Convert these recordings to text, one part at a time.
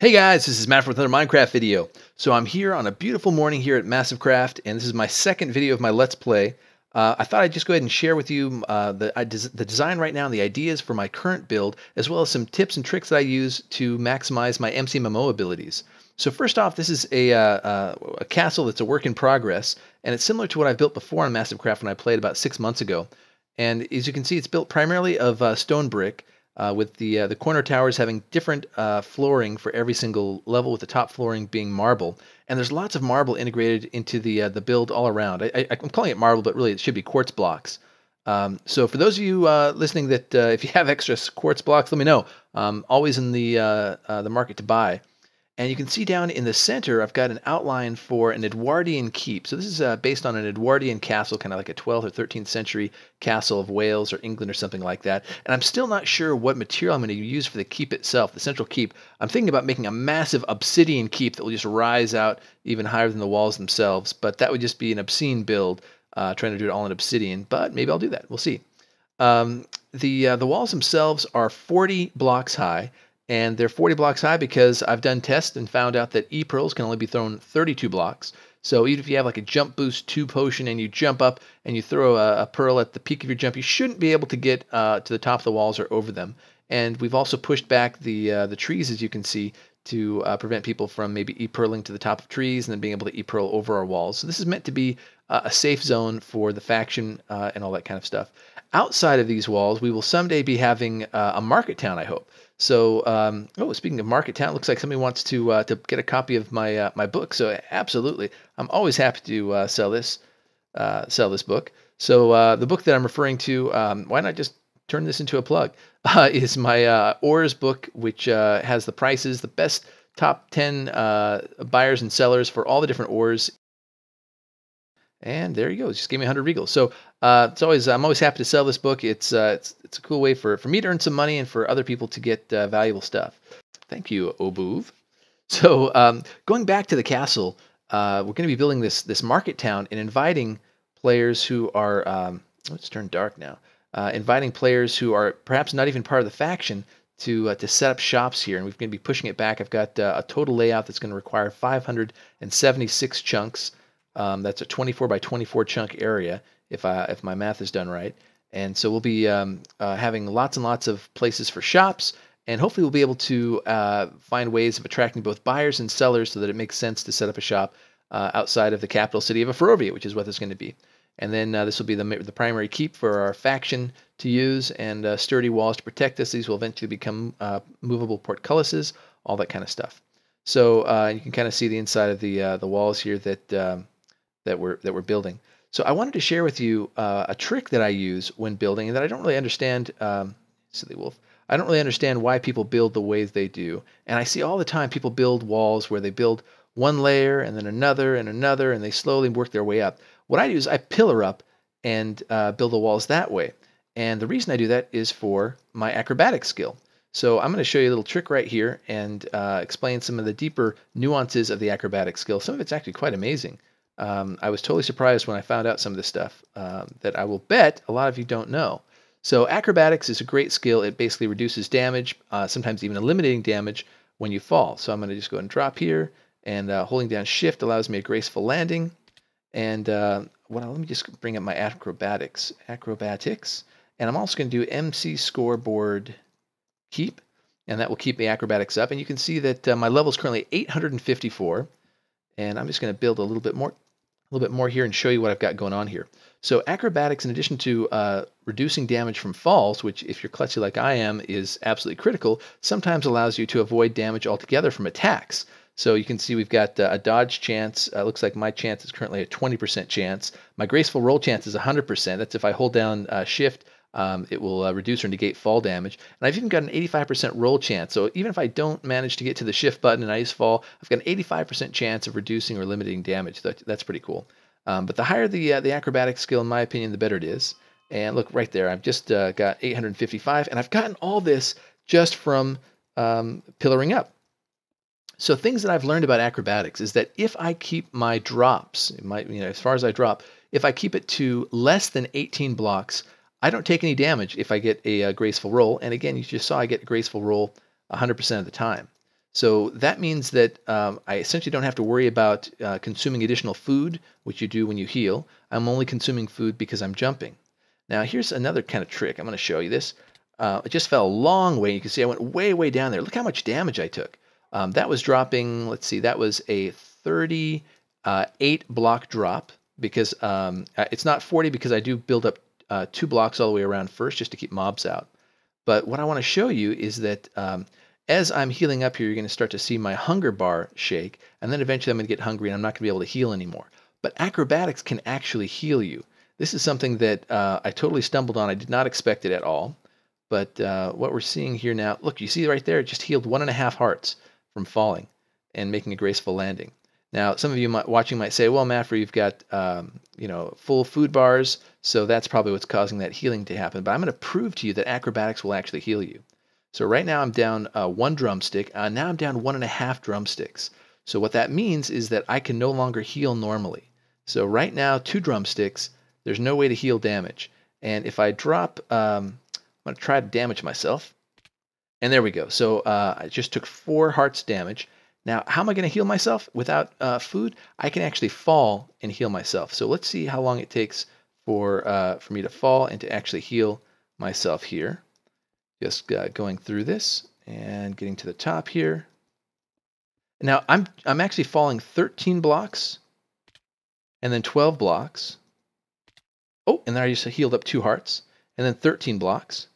Hey guys, this is Matt with another Minecraft video. So I'm here on a beautiful morning here at MassiveCraft, and this is my second video of my Let's Play. I thought I'd just go ahead and share with you the design right now and the ideas for my current build, as well as some tips and tricks that I use to maximize my MCMMO abilities. So first off, this is a castle that's a work in progress, and it's similar to what I built before on MassiveCraft when I played about 6 months ago. And as you can see, it's built primarily of stone brick, with the corner towers having different flooring for every single level, with the top flooring being marble. And there's lots of marble integrated into the build all around. I'm calling it marble, but really it should be quartz blocks. So for those of you listening that if you have extra quartz blocks, let me know. Always in the market to buy. And you can see down in the center, I've got an outline for an Edwardian keep. So this is based on an Edwardian castle, kind of like a 12th or 13th century castle of Wales or England or something like that. And I'm still not sure what material I'm going to use for the keep itself, the central keep. I'm thinking about making a massive obsidian keep that will just rise out even higher than the walls themselves. But that would just be an obscene build, trying to do it all in obsidian. But maybe I'll do that. We'll see. The walls themselves are 40 blocks high. And they're 40 blocks high because I've done tests and found out that E-pearls can only be thrown 32 blocks. So even if you have like a jump boost 2 potion and you jump up and you throw a pearl at the peak of your jump, you shouldn't be able to get to the top of the walls or over them. And we've also pushed back the trees, as you can see, to prevent people from maybe E-pearling to the top of trees and then being able to E-pearl over our walls. So this is meant to be a safe zone for the faction and all that kind of stuff. Outside of these walls, we will someday be having a market town, I hope. So, speaking of market town, it looks like somebody wants to get a copy of my book. So, absolutely, I'm always happy to sell this book. So, the book that I'm referring to, why not just turn this into a plug? Is my ores book, which has the prices, the best top 10 buyers and sellers for all the different ores. And there you go. Just gave me 100 regals. So I'm always happy to sell this book. It's a cool way for me to earn some money and for other people to get valuable stuff. Thank you, Obuv. So going back to the castle, we're going to be building this market town and inviting players who are it's turned dark now. Inviting players who are perhaps not even part of the faction to set up shops here, and we're going to be pushing it back. I've got a total layout that's going to require 576 chunks. That's a 24 by 24 chunk area, if my math is done right. And so we'll be having lots and lots of places for shops, and hopefully we'll be able to find ways of attracting both buyers and sellers so that it makes sense to set up a shop outside of the capital city of Euphoria, which is what this is going to be. And then this will be the primary keep for our faction to use, and sturdy walls to protect us. These will eventually become movable portcullises, all that kind of stuff. So you can kind of see the inside of the walls here that we're building. So I wanted to share with you a trick that I use when building, and that I don't really understand. Silly wolf. I don't really understand why people build the ways they do. And I see all the time people build walls where they build one layer and then another and another, and they slowly work their way up. What I do is I pillar up and build the walls that way. And the reason I do that is for my acrobatic skill. So I'm going to show you a little trick right here and explain some of the deeper nuances of the acrobatic skill. Some of it's actually quite amazing. I was totally surprised when I found out some of this stuff that I will bet a lot of you don't know. So acrobatics is a great skill. It basically reduces damage, sometimes even eliminating damage when you fall. So I'm going to just go and drop here, and holding down Shift allows me a graceful landing. And let me just bring up my acrobatics, and I'm also going to do MC scoreboard keep, and that will keep the acrobatics up. And you can see that my level is currently 854, and I'm just going to build a little bit more here and show you what I've got going on here. So acrobatics, in addition to reducing damage from falls, which if you're klutzy like I am is absolutely critical, sometimes allows you to avoid damage altogether from attacks. So you can see we've got a dodge chance. Looks like my chance is currently a 20% chance. My graceful roll chance is 100%. That's if I hold down Shift, it will reduce or negate fall damage. And I've even got an 85% roll chance. So even if I don't manage to get to the Shift button and I just fall, I've got an 85% chance of reducing or limiting damage. That's pretty cool. But the higher the acrobatic skill, in my opinion, the better it is. And look right there, I've just got 855, and I've gotten all this just from pillaring up. So things that I've learned about acrobatics is that if I keep my drops, as far as I drop, if I keep it to less than 18 blocks, I don't take any damage if I get a graceful roll. And again, you just saw I get a graceful roll 100% of the time. So that means that I essentially don't have to worry about consuming additional food, which you do when you heal. I'm only consuming food because I'm jumping. Now here's another kind of trick. I'm going to show you this. It just fell a long way. You can see I went way, way down there. Look how much damage I took. That was dropping, let's see, that was a 38 block drop because it's not 40 because I do build up 2 blocks all the way around first just to keep mobs out. But what I want to show you is that as I'm healing up here, you're going to start to see my hunger bar shake, and then eventually I'm going to get hungry and I'm not going to be able to heal anymore. But acrobatics can actually heal you. This is something that I totally stumbled on. I did not expect it at all. But what we're seeing here now, look, you see right there, it just healed 1.5 hearts from falling and making a graceful landing. Now, some of you watching might say, well, Maffrey, you've got full food bars, so that's probably what's causing that healing to happen. But I'm going to prove to you that acrobatics will actually heal you. So right now I'm down 1 drumstick. Now I'm down 1.5 drumsticks. So what that means is that I can no longer heal normally. So right now, 2 drumsticks, there's no way to heal damage. And if I drop, I'm going to try to damage myself. And there we go. So I just took 4 hearts damage. Now, how am I going to heal myself without food? I can actually fall and heal myself. So let's see how long it takes for me to fall and to actually heal myself here. Just going through this and getting to the top here. Now, I'm actually falling 13 blocks and then 12 blocks. Oh, and then I just healed up 2 hearts and then 13 blocks.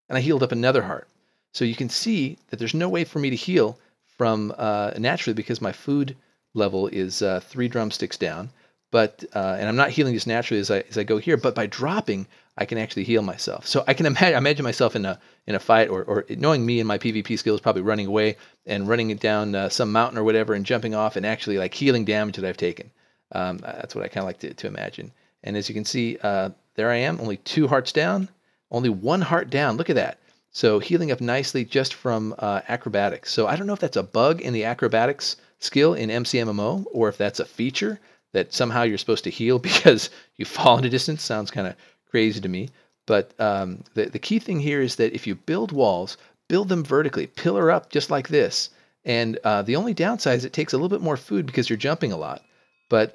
And I healed up another heart. So you can see that there's no way for me to heal from naturally because my food level is 3 drumsticks down. But and I'm not healing just naturally as I go here. But by dropping, I can actually heal myself. So I can imagine myself in a fight, or knowing me and my PvP skills, probably running away and running it down some mountain or whatever, and jumping off and actually like healing damage that I've taken. That's what I kind of like to imagine. And as you can see, there I am, only 2 hearts down, only 1 heart down. Look at that. So healing up nicely just from acrobatics. So I don't know if that's a bug in the acrobatics skill in MCMMO, or if that's a feature that somehow you're supposed to heal because you fall into distance. Sounds kind of crazy to me. But the key thing here is that if you build walls, build them vertically, pillar up just like this. And the only downside is it takes a little bit more food because you're jumping a lot. But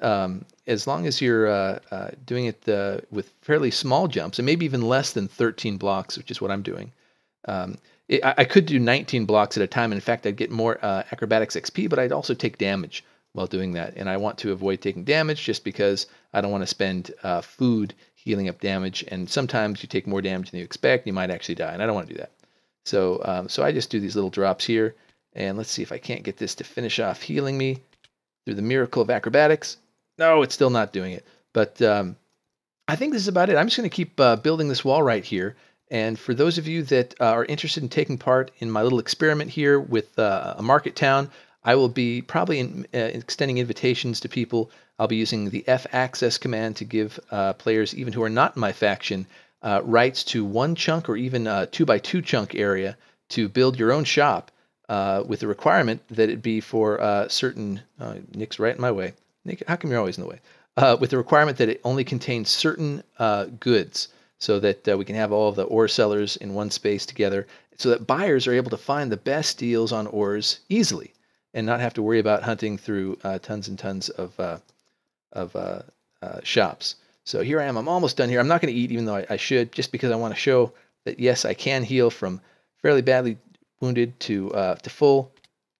as long as you're doing it with fairly small jumps, and maybe even less than 13 blocks, which is what I'm doing, I could do 19 blocks at a time. In fact, I'd get more acrobatics XP, but I'd also take damage while doing that. And I want to avoid taking damage just because I don't want to spend food healing up damage. And sometimes you take more damage than you expect, and you might actually die, and I don't want to do that. So, so I just do these little drops here, and let's see if I can't get this to finish off healing me through the miracle of acrobatics. No, it's still not doing it. But I think this is about it. I'm just going to keep building this wall right here. And for those of you that are interested in taking part in my little experiment here with a market town, I will be probably extending invitations to people. I'll be using the F-access command to give players, even who are not in my faction, rights to 1 chunk or even a 2x2 chunk area to build your own shop with the requirement that it be for certain... Nick's right in my way. Nick, how come you're always in the way? With the requirement that it only contains certain goods, so that we can have all of the ore sellers in one space together, so that buyers are able to find the best deals on ores easily and not have to worry about hunting through tons and tons of shops. So here I am. I'm almost done here. I'm not going to eat, even though I should, just because I want to show that, yes, I can heal from fairly badly wounded to full.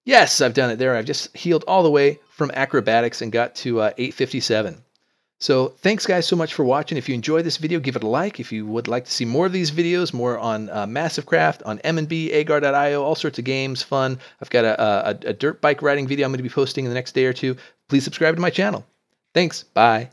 Yes, I've done it there. I've just healed all the way from acrobatics and got to 857. So thanks, guys, so much for watching. If you enjoyed this video, give it a like. If you would like to see more of these videos, more on MassiveCraft, on M&B, Agar.io, all sorts of games, fun. I've got a dirt bike riding video I'm going to be posting in the next day or two. Please subscribe to my channel. Thanks. Bye.